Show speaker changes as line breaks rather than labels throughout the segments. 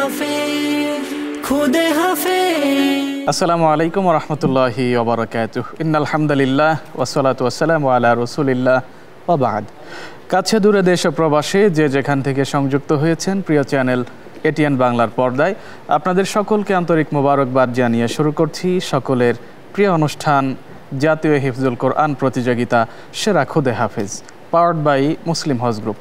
হাফেজ খুদে হাফেজ।
আসসালামু আলাইকুম ওয়া রাহমাতুল্লাহি ওয়া বারাকাতুহু। ইন্নাল হামদুলিল্লাহ ওয়াসসালাতু ওয়াসসালামু আলা রাসূলিল্লাহ ওয়া বা'দ। কাছে দূরে দেশ ও প্রবাসে যে যেখান থেকে সংযুক্ত হয়েছেন প্রিয় চ্যানেল এটিএন বাংলার পর্দায় আপনাদের সকলকে আন্তরিক মোবারকবাদ জানিয়ে শুরু করছি সকলের প্রিয় অনুষ্ঠান জাতীয় হিফজুল কোরআন প্রতিযোগিতা সেরা খুদে হাফেজ, পাওয়ার্ড বাই মুসলিম হজ গ্রুপ।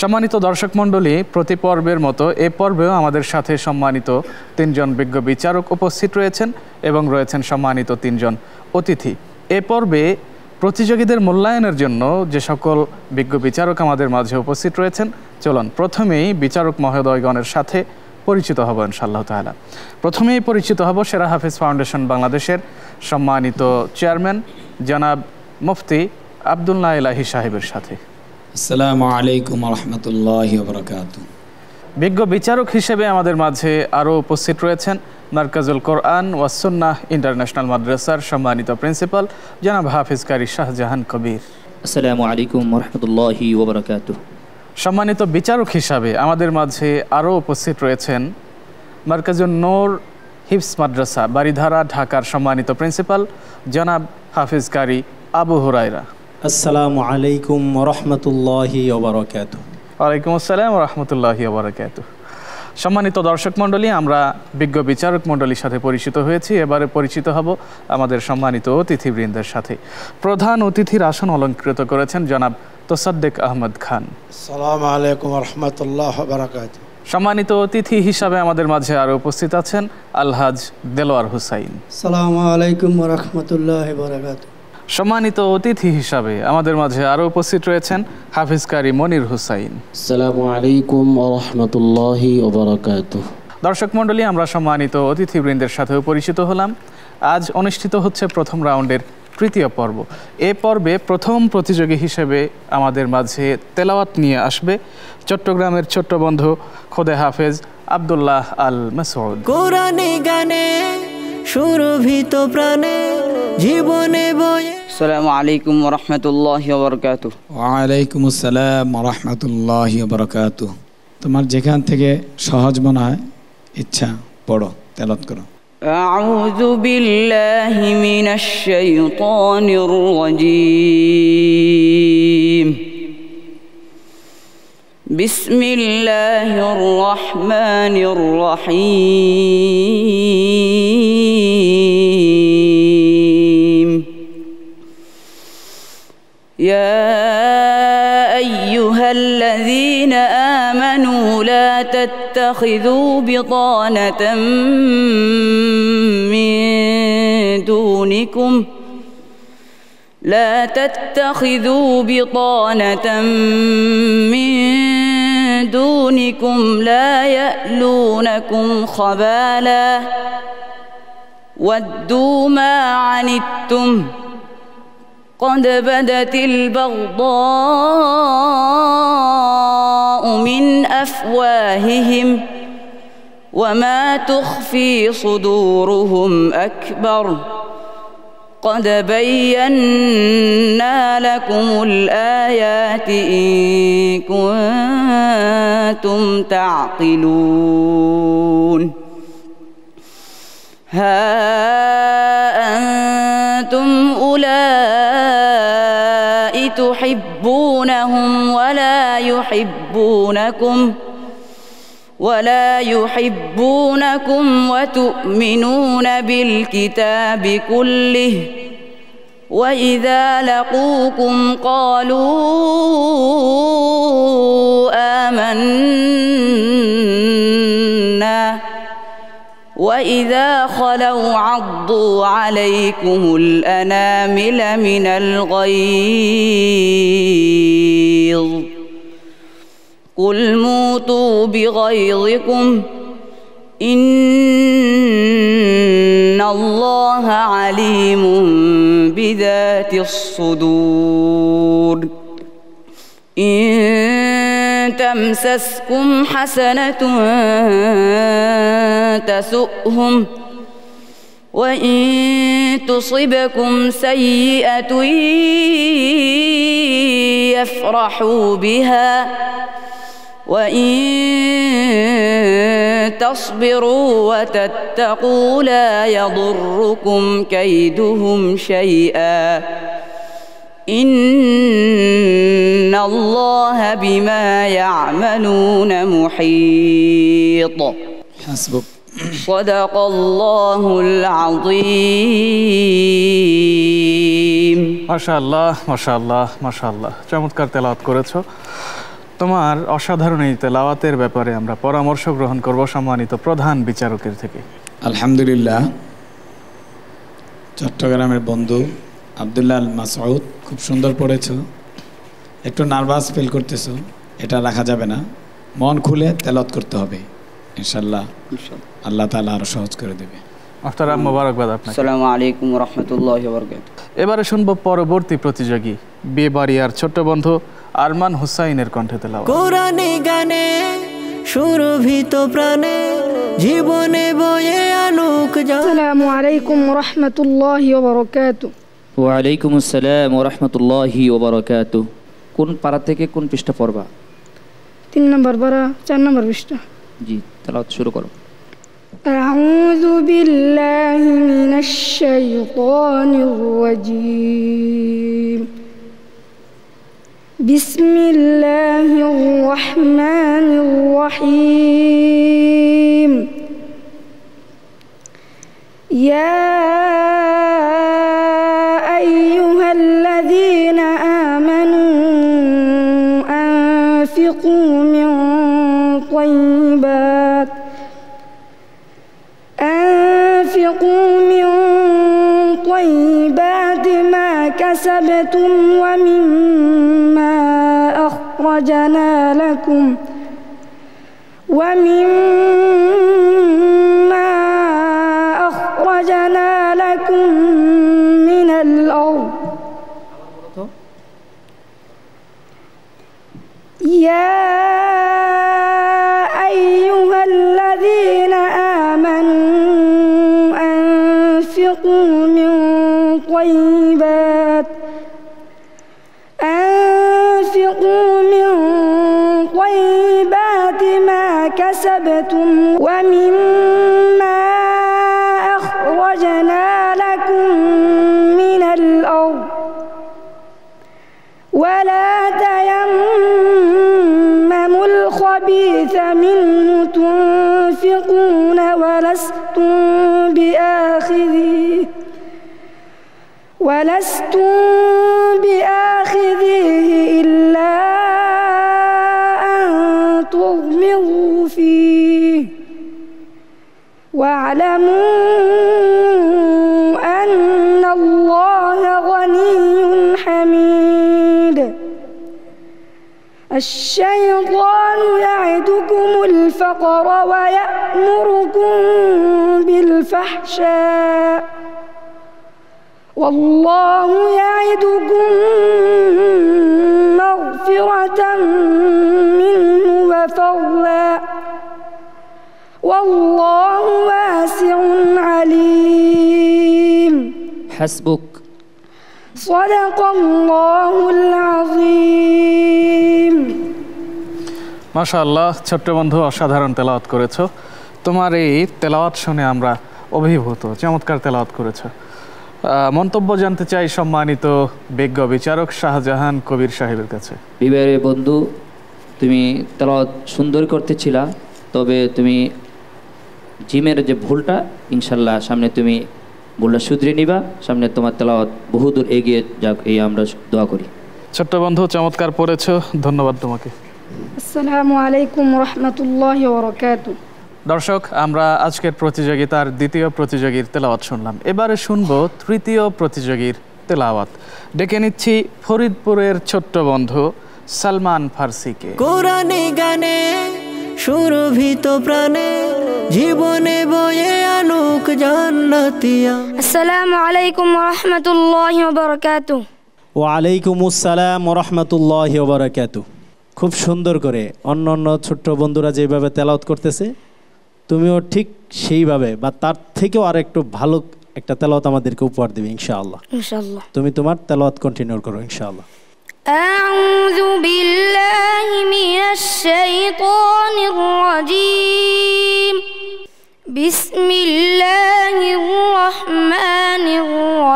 সম্মানিত দর্শক মণ্ডলী, প্রতি পর্বের মতো এ পর্বেও আমাদের সাথে সম্মানিত তিনজন বিজ্ঞ বিচারক উপস্থিত রয়েছেন এবং রয়েছেন সম্মানিত তিনজন অতিথি। এ পর্বে প্রতিযোগীদের মূল্যায়নের জন্য যে সকল বিজ্ঞ বিচারক আমাদের মাঝে উপস্থিত রয়েছেন, চলুন প্রথমেই বিচারক মহোদয়গণের সাথে পরিচিত হব ইনশাআল্লাহ তাআলা। প্রথমেই পরিচিত হব সেরা হাফেজ ফাউন্ডেশন বাংলাদেশের সম্মানিত চেয়ারম্যান জনাব মুফতি আব্দুল্লাহ ইলাহি সাহেবের সাথে।
আসসালামু আলাইকুম ওয়া রাহমাতুল্লাহি ওয়া বারাকাতুহু।
বিজ্ঞ বিচারক হিসেবে আমাদের মাঝে আরও উপস্থিত রয়েছেন মারকাজুল কোরআন ওয়াস সুন্নাহ ইন্টারন্যাশনাল মাদ্রাসার সম্মানিত প্রিন্সিপাল জনাব হাফিজ কারি শাহজাহান কবির।
আসসালামু আলাইকুম ওয়া রাহমাতুল্লাহি ওয়া বারাকাতুহু।
সম্মানিত বিচারক হিসাবে আমাদের মাঝে আরও উপস্থিত রয়েছেন মারকাজুন নূর হিফজ মাদ্রাসা বারিধারা ঢাকার সম্মানিত প্রিন্সিপাল জনাব হাফিজ কারি আবু হুরায়রা।
আসসালামু আলাইকুম ওয়া রাহমাতুল্লাহি ওয়া বারাকাতুহু।
ওয়ালাইকুম আসসালাম ওয়া রাহমাতুল্লাহি ওয়া বারাকাতুহু। সম্মানিত দর্শক মণ্ডলী, আমরা বিজ্ঞ বিচারক মণ্ডলীর সাথে পরিচিত হয়েছি, এবারে পরিচিত হব আমাদের সম্মানিত অতিথিবৃন্দের সাথে। প্রধান অতিথির আসন অলঙ্কৃত করেছেন জনাব তোসাদ্দেক আহমদ খান।
আসসালামু আলাইকুম ওয়া রাহমাতুল্লাহি ওয়া বারাকাতুহু।
সম্মানিত অতিথি হিসাবে আমাদের মাঝে আরও উপস্থিত আছেন আলহাজ দেলোয়ার হুসাইন।
আসসালামু আলাইকুম ওয়া রাহমাতুল্লাহি ওয়া বারাকাতুহু।
সম্মানিত অতিথি হিসাবে আমাদের মাঝে আরও উপস্থিত রয়েছেন হাফিজ কারি মনির হুসাইন।
আসসালামু আলাইকুম ওয়া রাহমাতুল্লাহি ওয়া বারাকাতুহু।
দর্শক মণ্ডলী, আমরা সম্মানিত অতিথিবৃন্দের সাথেও পরিচিত হলাম। আজ অনুষ্ঠিত হচ্ছে প্রথম রাউন্ডের তৃতীয় পর্ব। এ পর্বে প্রথম প্রতিযোগী হিসেবে আমাদের মাঝে তেলাওয়াত নিয়ে আসবে চট্টগ্রামের ছোট্ট বন্ধু খুদে হাফেজ আব্দুল্লাহ আল মাসউদ।
কোরআনে গানে সুরভিত প্রাণে জীবনে বয়ে।
আসসালামু আলাইকুম ওয়া রাহমাতুল্লাহি ওয়া বারাকাতুহু।
ওয়া আলাইকুম আসসালাম ওয়া রাহমাতুল্লাহি ওয়া বারাকাতুহু। তোমার যেখান থেকে সহজ মনে হয় ইচ্ছা পড়ো, তেলাওয়াত করো।
আউযু বিল্লাহি মিনাশ শাইতানির রাজীম। বিসমিল্লাহির রহমানির রহিম। ইয়া আইয়ুহাল্লাযীনা আমানু লা তাত্তাখিযু বিতানাতাম মিন দুনিকুম لا تتخذوا بطانة من دونكم لا يألونكم خبالا ودوا ما عنتم قد بدت البغضاء من أفواههم وما تخفي صدورهم أكبر قد بينا لكم الآيات إن كنتم تعقلون ها أنتم أولئك تحبونهم ولا يحبونكم وتؤمنون بالكتاب كله وإذا لقوكم قالوا آمنا وإذا خلوا عضوا عليكم الأنامل من الغيظ قل موتوا بغيظكم إن الله عليم بذات الصدور إن تمسسكم حسنة تسؤهم وإن تصبكم سيئة يفرحوا بها وإن تصبروا وتتقوا لا يضركم كيدهم شيئا إن الله بما يعملون محيط
حسبك
صدق الله العظيم
মাশাআল্লাহ মাশাআল্লাহ মাশাআল্লাহ, চমৎকার তেলাওয়াত করেছো। তোমার অসাধারণ এই তেলাওয়াতের ব্যাপারে আমরা পরামর্শ গ্রহণ করব সম্মানিত প্রধান বিচারকের থেকে।
আলহামদুলিল্লাহ, চট্টগ্রামের বন্ধু আব্দুল্লাহ আল মাসউদ খুব সুন্দর পড়েছো। একটু নার্ভাস ফিল করতেছো, এটা রাখা যাবে না, মন খুলে তেলাওয়াত করতে হবে ইনশাআল্লাহ। আল্লাহ তাআলা আরো সহজ করে দেবে।
মোহতারাম মোবারকবাদ আপনাকে।
আসসালামু আলাইকুম ওয়া রাহমাতুল্লাহি ওয়া বারাকাতুহু।
এবারে শুনবো পরবর্তী প্রতিযোগী বিয়েবাড়িয়ার ছোট্ট বন্ধু আরমান হুসাইনের কণ্ঠে তেলাওয়াত।
কোরআনে গানে সুরভিত প্রাণে জীবনে বয়ে আনুক যা।
আসসালামু আলাইকুম ওয়া রাহমাতুল্লাহি ওয়া বারাকাতুহু।
ওয়া আলাইকুম আসসালাম ওয়া রাহমাতুল্লাহি ওয়া বারাকাতুহু। কোন পারা থেকে কোন পৃষ্ঠা পড়বা?
3 নম্বর পারা 4 নম্বর পৃষ্ঠা।
জি, তেলাওয়াত শুরু করো।
আউযু বিল্লাহি মিনাশ শাইতানির রাজীম। বিসমিল্লাহির রহমানির রহিম। ইয়া আইয়ুহাল্লাযীনা আমানু আনফিকু মিন طيبات ما كسبتم ومما أخرجنا لكم من الأرض يا أيها الذين آمنوا أنفقوا من طيبات ما كسبتم ومما أخرجنا لكم من الأرض ولا تيمموا الخبيث منه تنفقون ولستم بآخذيه إلا أن تغمضوا فيه واعلموا أن الله غني حميد الشيطان يعدكم الفقر ويأمركم بالفحشاء والله يعدكم مغفرة منه وفضلا والله واسع عليم
حسبك
صدق الله العظيم
মাশাআল্লাহ, ছোট্ট বন্ধু অসাধারণ তেলাওয়াত করেছো। তোমার এই তেলাওয়াত শুনে আমরা অভিভূত, চমৎকার তেলাওয়াত করেছো। মন্তব্য জানতে চাই সম্মানিত বিজ্ঞ বিচারক শাহজাহান কবির সাহেবের কাছে।
বিবাহের বন্ধু, তুমি তেলাওয়াত সুন্দর করতেছিলা, তবে তুমি জিমের যে ভুলটা ইনশাল্লাহ সামনে তুমি ভুলটা শুধরে নিবা, সামনে তোমার তেলাওয়াত বহুদূর এগিয়ে যাক এই আমরা দোয়া করি।
ছোট্ট বন্ধু চমৎকার পড়েছো, ধন্যবাদ তোমাকে।
আসসালামু আলাইকুম রাহমাতুল্লাহি ওয়া বারাকাতুহু।
দর্শক, আমরা আজকের প্রতিযোগিতার দ্বিতীয় প্রতিযোগীর তেলাওয়াত শুনলাম। এবারে শুনবো তৃতীয় প্রতিযোগীর তেলাওয়াত। ডেকে নিচ্ছি ফরিদপুরের ছোট্ট বন্ধু সালমান ফার্সিকে।
কোরআনে গানে সুরভিত প্রাণে জীবনে বয়ে আনুক জান্নাতিয়া।
আসসালামু আলাইকুম রাহমাতুল্লাহি ওয়া বারাকাতুহু।
ওয়া আলাইকুম আসসালাম ওয়া রাহমাতুল্লাহি ওয়া বারাকাতুহু। খুব সুন্দর করে অন্য ছোট্ট বন্ধুরা যেভাবে তেলাওয়াত করতেছে, তুমিও ঠিক সেইভাবে বা তার থেকেও আর একটু ভালো একটা তেলাওয়াত আমাদেরকে উপহার দেবে ইনশাআল্লাহ।
ইনশাআল্লাহ
তুমি তোমার তেলাওয়াত কন্টিনিউ করো ইনশাআল্লাহ।
আউযু বিল্লাহি মিনাশ শাইতানির রাজীম। بسم الله الرحمن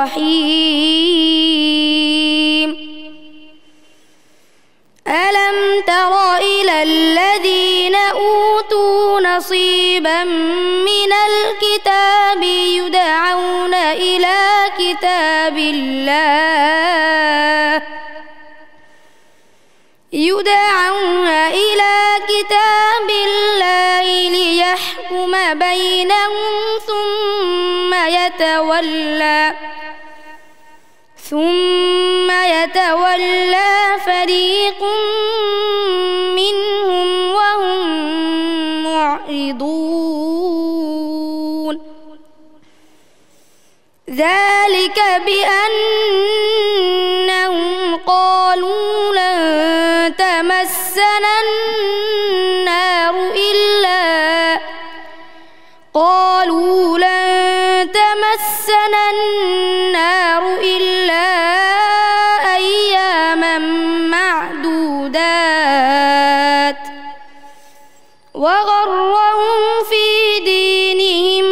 الرحيم ألم تر إلى الذين أوتوا نصيبا من الكتاب يدعون إلى كتاب الله ليحكم بينهم ثم يتولى فريق منهم وهم معرضون ذلك بأنهم قالوا لن تمسنا النار إلا أياما معدودات وغرهم في دينهم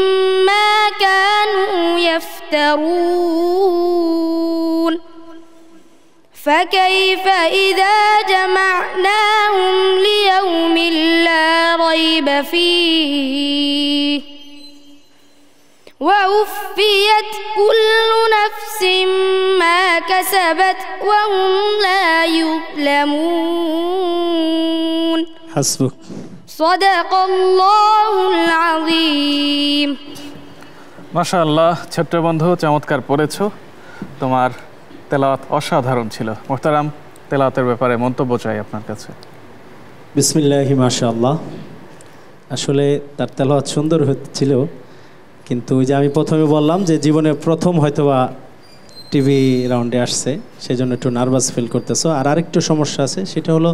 ما كانوا يفترون فكيف إذا جمعناهم ليوم لا ريب فيه ووفيت كل نفس ما كسبت وهم لا يظلمون
حسبك
صدق الله العظيم
মাশাআল্লাহ ছোট্ট বন্ধু চমৎকার পড়েছো তোমার তেলাওয়াত অসাধারণ ছিল মোহতারাম তেলাওয়াতের ব্যাপারে মন্তব্য চাই আপনার কাছে
বিসমিল্লাহি মাশাআল্লাহ আসলে তার তেলাওয়াত সুন্দর হচ্ছিল কিন্তু ওই যে আমি প্রথমে বললাম যে জীবনে প্রথম হয়তোবা টিভি রাউন্ডে আসছে সেজন্য একটু নার্ভাস ফিল করতেছো আর আরেকটু সমস্যা আছে সেটা হলো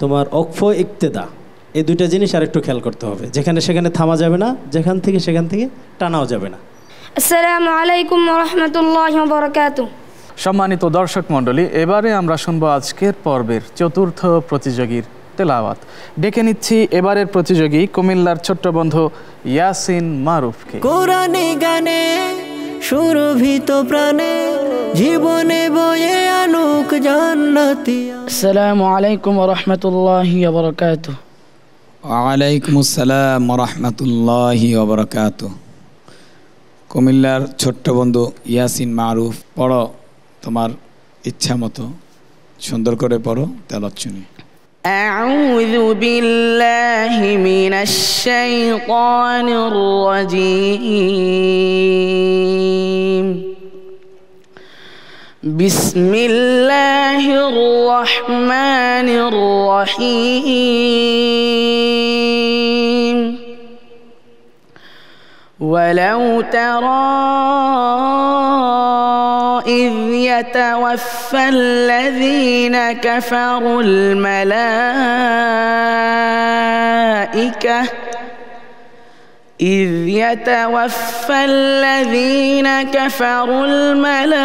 তোমার ওকফ ইক্তেদা এই দুইটা জিনিস আরেকটু খেয়াল করতে হবে যেখানে সেখানে থামা যাবে না সেখান থেকে টানাও যাবে না
আসসালামু আলাইকুম ওয়া রাহমাতুল্লাহি ওয়া বারাকাতুহু
সম্মানিত দর্শক মণ্ডলী এবারে আমরা শুনবো আজকের পর্বের চতুর্থ প্রতিযোগীর তেলাওয়াত ডেকে নিচ্ছি এবারের প্রতিযোগী কুমিল্লার ছোট্ট বন্ধু ইয়াসিন মারুফকে
কোরআনে গানে সুরভিত প্রাণে জীবনে বয়ে আনুক জান্নাতি
আসসালামু আলাইকুম ওয়া রাহমাতুল্লাহি ওয়া বারাকাতুহু
ওয়ালাইকুম আসসালাম ওয়া রাহমাতুল্লাহি ওয়া বারাকাতুহু কুমিল্লার ছোট্ট বন্ধু ইয়াসিন মারুফ পড়ো তোমার ইচ্ছা মতো সুন্দর করে পড়ো তেলাওয়াত শুনি
أعوذ بالله من الشيطان الرجيم بسم الله الرحمن الرحيم ولو ترى إذ يتوفى الذين كفروا الملائكة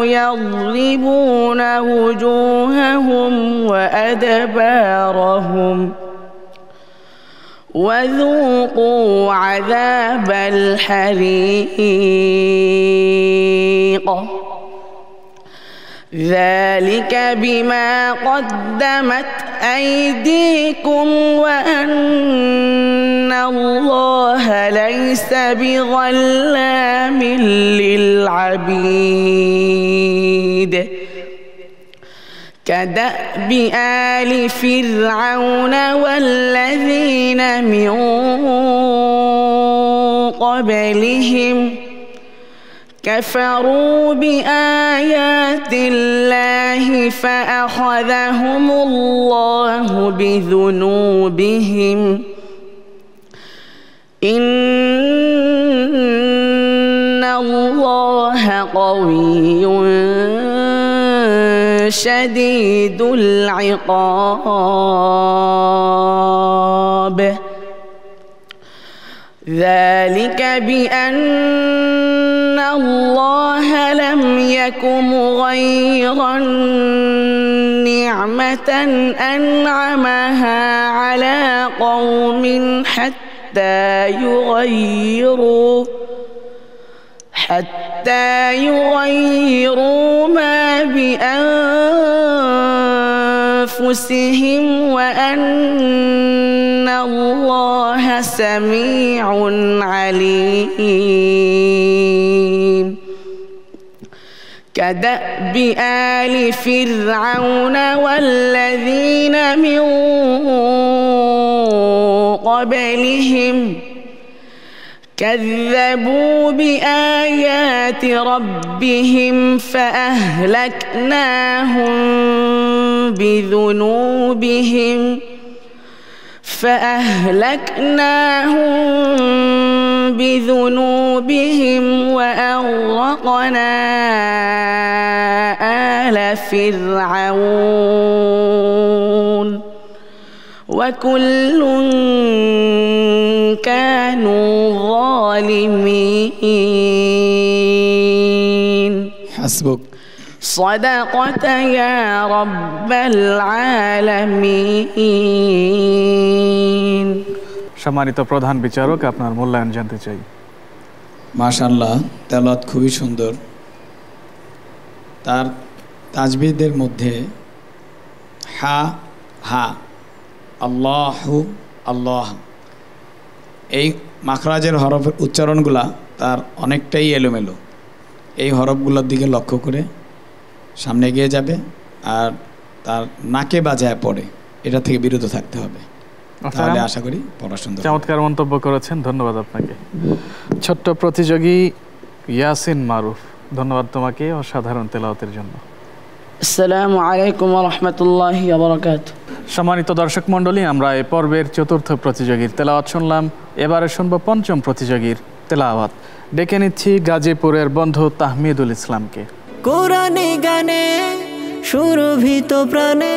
يضربون وجوههم وأدبارهم وذوقوا عذاب الحريق ذلك بما قدمت أيديكم وأن الله ليس بظلام للعبيد كدأب آل فرعون والذين من قبلهم كفروا بآيات الله فأخذهم الله بذنوبهم إن الله قوي شديد العقاب ذلك بأن الله لم يك مغيرا نعمة أنعمها على قوم حتى يغيروا ما بأنفسهم وأن الله سميع عليم كدأب آل فرعون والذين من قبلهم كذبوا بآيات ربهم فأهلكناهم بذنوبهم وأغرقنا آل فرعون وكل كانوا ظالمين
حسبك
صدقت يا رب العالمين
সম্মানিত প্রধান বিচারক, আপনার মূল্যায়ন জানতে চাই।
মাশাআল্লাহ, তেলাওয়াত খুবই সুন্দর। তার তাজবিদের মধ্যে হা হা, আল্লাহু আল্লাহ, এই মাখরাজের হরফের উচ্চারণগুলা তার অনেকটাই এলোমেলো। এই হরফগুলোর দিকে লক্ষ্য করে সামনে এগিয়ে যাবে আর তার নাকে বাজায় পড়ে, এটা থেকে বিরত থাকতে হবে, তাহলে আশা করি পড়া সুন্দর।
চমৎকার মন্তব্য করেছেন, ধন্যবাদ আপনাকে। ছোট্ট প্রতিযোগী ইয়াসিন মারুফ, ধন্যবাদ তোমাকে অসাধারণ তেলাওয়াতের জন্য।
আসসালামু আলাইকুম ওয়া রাহমাতুল্লাহি ওয়া বারাকাতুহু।
সম্মানিত দর্শক মণ্ডলী, আমরা এই পর্বের চতুর্থ প্রতিযোগীর তেলাওয়াত শুনলাম। এবারে শুনব পঞ্চম প্রতিযোগীর তেলাওয়াত। ডেকে নিচ্ছি গাজীপুরের বন্ধু তাহমিদুল ইসলামকে।
কোরআনে গানে সুরভিত প্রাণে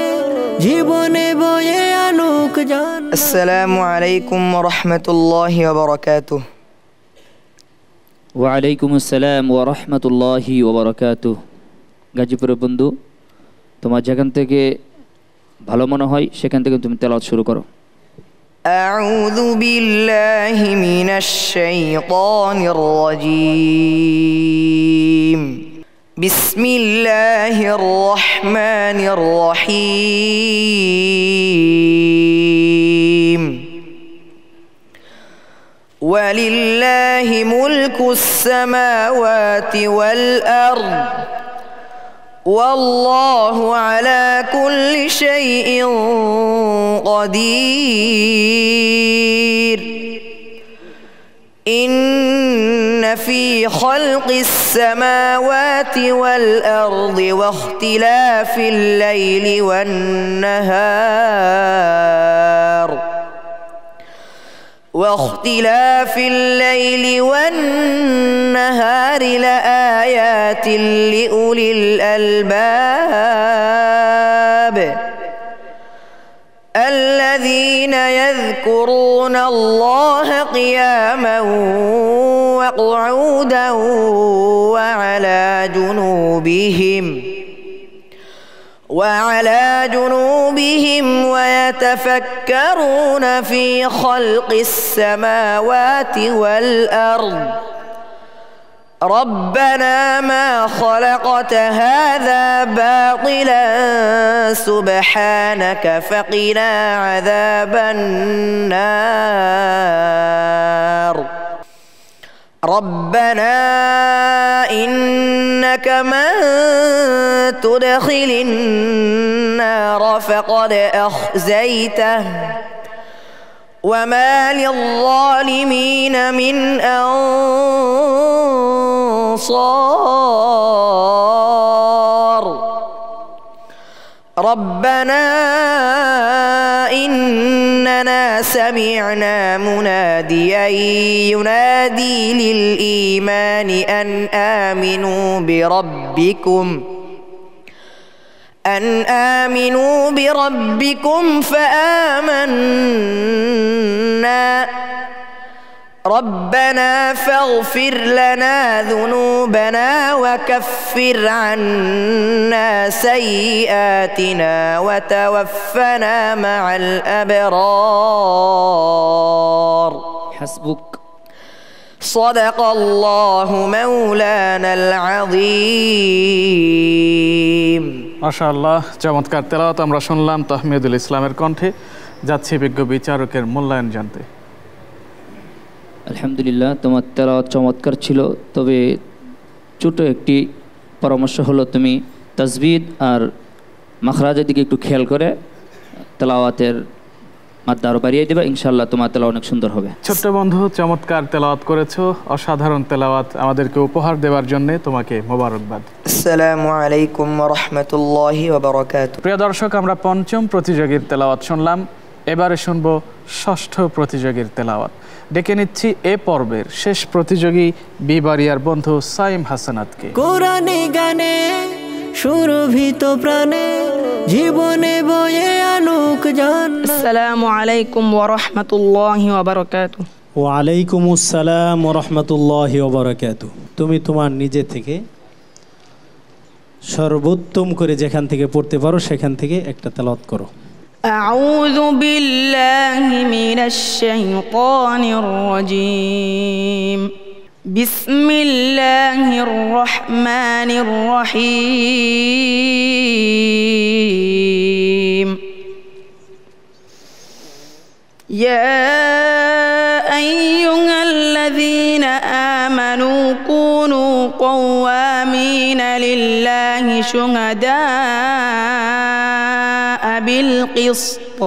জীবনে বয়ে আনুক জান।
আসসালামু আলাইকুম ওয়া রাহমাতুল্লাহি ওয়া বারাকাতুহু।
ওয়া আলাইকুম আসসালাম ওয়া রাহমাতুল্লাহি ওয়া বারাকাতুহু। গাজীপুরের বন্ধু, তোমার যেখান থেকে ভালো মনে হয় সেখান থেকে তুমি তেলাওয়াত শুরু করো।
আউযু বিল্লাহি মিনাশ শাইতানির রাজীম। বিসমিল্লাহির রহমানির রহিম। ওয়ালিল্লাহি মুলকুস সামাওয়াতি ওয়াল আরদ والله على كل شيء قدير إن في خلق السماوات والأرض واختلاف الليل والنهار لآيات لأولي الألباب الذين يذكرون الله قياما وقعودا وعلى جنوبهم ويتفكرون في خلق السماوات والأرض ربنا ما خلقت هذا باطلا سبحانك فقنا عذاب النار ربنا إنك من تدخل النار فقد أخزيته وما للظالمين من أنصار ربنا إننا سمعنا مناديا ينادي للإيمان أن آمنوا بربكم فآمنا ربنا فاغفر لنا ذنوبنا وكفر عنا سيئاتنا وتوفنا مع الأبرار
حسبك
صدق الله مولانا العظيم
মাশাআল্লাহ, চমৎকার তেলাওয়াত আমরা শুনলাম তাহমিদুল ইসলামের কণ্ঠে। যাচ্ছি বিজ্ঞ বিচারকের মূল্যায়ন জানতে।
আলহামদুলিল্লাহ, তোমার তেলাওয়াত চমৎকার ছিল, তবে ছোট একটি পরামর্শ হলো তুমি তাজবিদ আর মাখরাজের দিকে একটু খেয়াল করে তেলাওয়াতের মাত্রা আরও বাড়িয়ে দেবা, ইনশাআল্লাহ তোমার তেলাওয়াত অনেক সুন্দর হবে।
ছোট্ট বন্ধু, চমৎকার তেলাওয়াত করেছো, অসাধারণ তেলাওয়াত আমাদেরকে উপহার দেওয়ার জন্য তোমাকে মোবারকবাদ।
আসসালামু আলাইকুম ওয়া রাহমাতুল্লাহি ওয়া বারাকাতুহু।
প্রিয় দর্শক, আমরা পঞ্চম প্রতিযোগীর তেলাওয়াত শুনলাম, এবারে শুনবো ষষ্ঠ প্রতিযোগীর তেলাওয়াত। ডেকে নিচ্ছি এ পর্বের শেষ প্রতিযোগী বিবারিয়ার বন্ধু সাইম হাসানাতকে।
কোরআনে গানে সুরভিত প্রাণে জীবনে বয়ে আনুক জান্নাত।
আসসালামু আলাইকুম ওয়া রাহমাতুল্লাহি ওয়া বারাকাতুহু।
ওয়ালাইকুম আসসালাম ওয়া রাহমাতুল্লাহি ওয়া বারাকাতুহু। তুমি তোমার নিজে থেকে সর্বোত্তম করে যেখান থেকে পড়তে পারো সেখান থেকে একটা তেলাওয়াত করো।
আউযু বিল্লাহি মিনাশ শাইতানির রাজীম। বিসমিল্লাহির রহমানির রহিম। ইয়া আইয়ুহাল্লাযীনা আমানু কুনু কওয়ামিনা লিল্লাহি শুহাদাআ বিল কিসত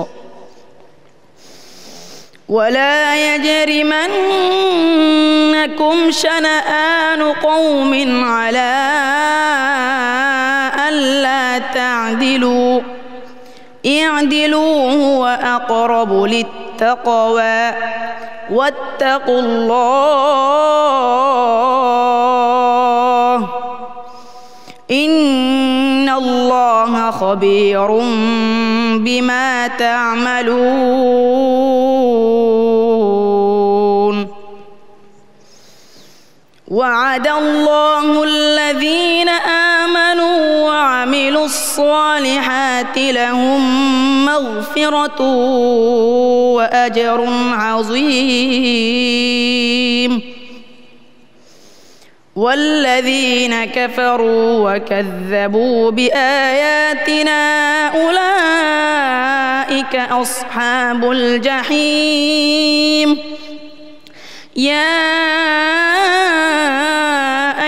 ولا يجرمنكم شنآن قوم على ألا تعدلوا اعدلوا هو أقرب للتقوى واتقوا الله إن الله خبير بما تعملون وعد الله الذين آمنوا وعملوا الصالحات لهم مغفرة وأجر عظيم والذين كفروا وكذبوا بآياتنا أولئك أصحاب الجحيم يا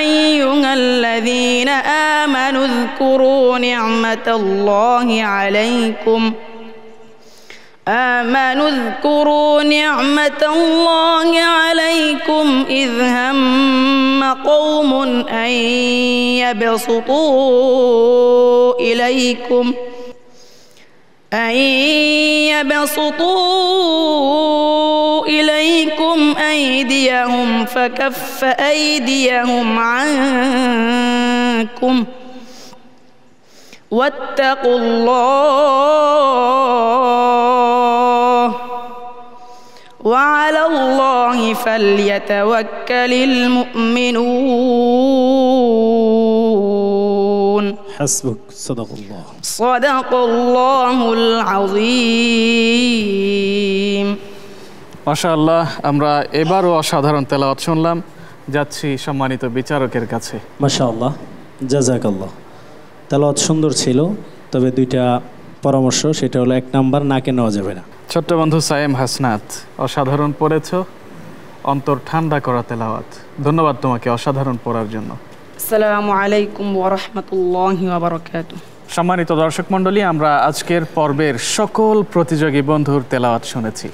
أيها الذين آمنوا اذكروا نعمة الله عليكم إذ هم قوم أن يبسطوا إليكم أيديهم فكف أيديهم عنكم واتقوا الله وعلى الله فليتوكل المؤمنون
حسبك صدق الله
صدق الله العظيم
মাশাআল্লাহ, আমরা এবারও অসাধারণ তেলাওয়াত শুনলাম। যাচ্ছি সম্মানিত বিচারকের কাছে।
মাশাআল্লাহ, জাযাকাল্লাহ। তেলাওয়াত সুন্দর ছিল, তবে দুইটা পরামর্শ, সেটা হলো 1 নাম্বার, নাকে নেওয়া যাবে না।
ছোট্ট বন্ধু সাইম হাসনাত, অসাধারণ পড়েছ, অন্তর ঠান্ডা করা তেলাওয়াত। ধন্যবাদ তোমাকে অসাধারণ পড়ার জন্য।
আসসালামু আলাইকুম ওয়া রাহমাতুল্লাহি ওয়া বারাকাতুহু।
সম্মানিত দর্শক মণ্ডলী, আমরা আজকের পর্বের সকল প্রতিযোগী বন্ধুর তেলাওয়াত শুনেছি।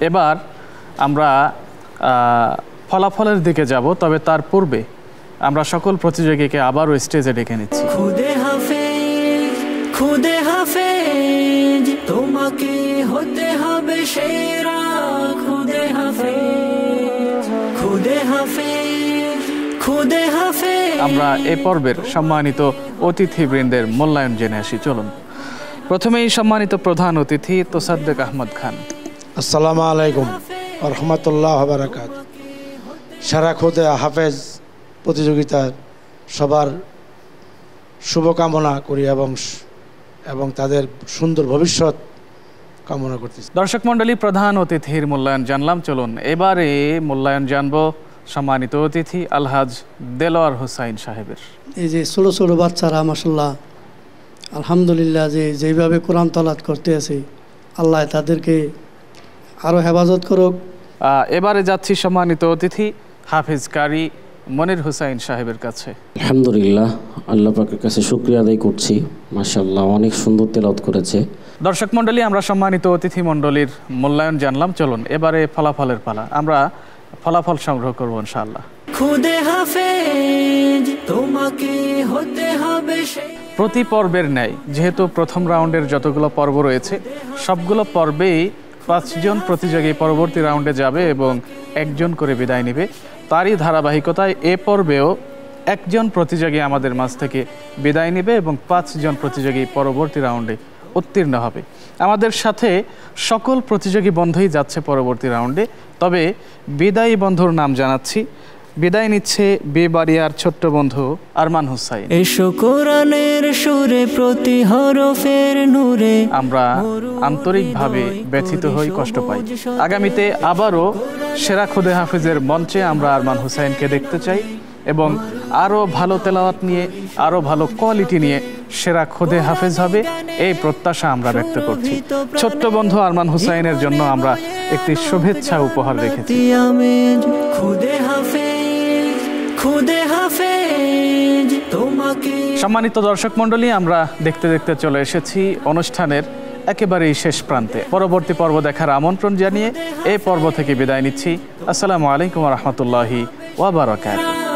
এবার আমরা ফলাফলের দিকে যাব, তবে তার পূর্বে আমরা সকল প্রতিযোগীকে আবারও স্টেজে ডেকে নিচ্ছি।
খুদে হাফেজ, খুদে হাফেজ, তোমাকে হতে হবে সেরা। খুদে হাফেজ, খুদে হাফেজ, খুদে হাফেজ।
আমরা এ পর্বের সম্মানিত অতিথিবৃন্দের মূল্যায়ন জেনে আসি, চলুন। প্রথমেই সম্মানিত প্রধান অতিথি তোসাদ্দেক আহমদ খান।
আসসালামু আলাইকুম ওয়া রাহমাতুল্লাহি ওয়া বারাকাতুহু। সারা খোদে হাফেজ প্রতিযোগিতার সবার শুভকামনা করি এবং তাদের সুন্দর ভবিষ্যৎ কামনা করতেছি।
দর্শক মণ্ডলী, প্রধান অতিথির মূল্যায়ন জানলাম, চলুন এবারে মূল্যায়ন জানবো সম্মানিত অতিথি আলহাজ দেলোয়ার হোসাইন সাহেবের।
এই যে ছোটো ছোটো বাচ্চারা মাশাআল্লাহ আলহামদুলিল্লাহ যেইভাবে কোরআন তালাত করতে আছে, আল্লাহ তাদেরকে আরও হেফাজত করুক।
এবারে যাচ্ছি সম্মানিত অতিথি হাফিজ কারি মনির হোসাইন সাহেবের কাছে।
আলহামদুলিল্লাহ, আল্লাহ পাকের কাছে শুকরিয়া আদায় করছি, মাশাআল্লাহ অনেক সুন্দর তেলাওয়াত করেছে।
দর্শক মণ্ডলী, আমরা সম্মানিত অতিথি মণ্ডলীর মূল্যায়ন জানলাম, চলুন এবারে ফলাফলের পালা। আমরা ফলাফল সংগ্রহ করব ইনশাআল্লাহ।
খুদে হাফেজ তোমাকে হতে হবে সেই।
প্রতি পর্বের ন্যায় যেহেতু প্রথম রাউন্ডের যতগুলো পর্ব রয়েছে সবগুলো পর্বেই 5 জন প্রতিযোগী পরবর্তী রাউন্ডে যাবে এবং 1 জন করে বিদায় নেবে। তারই ধারাবাহিকতায় এ পর্বেও 1 জন প্রতিযোগী আমাদের মাঝ থেকে বিদায় নেবে এবং 5 জন প্রতিযোগী পরবর্তী রাউন্ডে উত্তীর্ণ হবে। আমাদের সাথে সকল প্রতিযোগী বন্ধুই যাচ্ছে পরবর্তী রাউন্ডে। তবে বিদায়ী বন্ধুর নাম জানাচ্ছি। বিদায় নিচ্ছে বেবাড়িয়ার ছোট্ট বন্ধু আরমান হোসাইন।
এসো কোরআনের সুরে প্রতি হরফের নূরে
আমরা আন্তরিকভাবে ব্যথিত হই, কষ্ট পাই। আগামীতে আবারও সেরা খুদে হাফেজের মঞ্চে আমরা আরমান হোসাইনকে দেখতে চাই এবং আরও ভালো তেলাওয়াত নিয়ে, আরও ভালো কোয়ালিটি নিয়ে সেরা খুদে হাফেজ হবে, এই প্রত্যাশা আমরা ব্যক্ত করছি। ছোট্ট বন্ধু আরমান হোসাইনের জন্য আমরা একটি শুভেচ্ছা উপহার রেখেছি। সম্মানিত দর্শক মণ্ডলী, আমরা দেখতে দেখতে চলে এসেছি অনুষ্ঠানের একেবারেই শেষ প্রান্তে। পরবর্তী পর্ব দেখার আমন্ত্রণ জানিয়ে এই পর্ব থেকে বিদায় নিচ্ছি। আসসালামু আলাইকুম ওয়া রাহমাতুল্লাহি ওয়া বারাকাতুহু।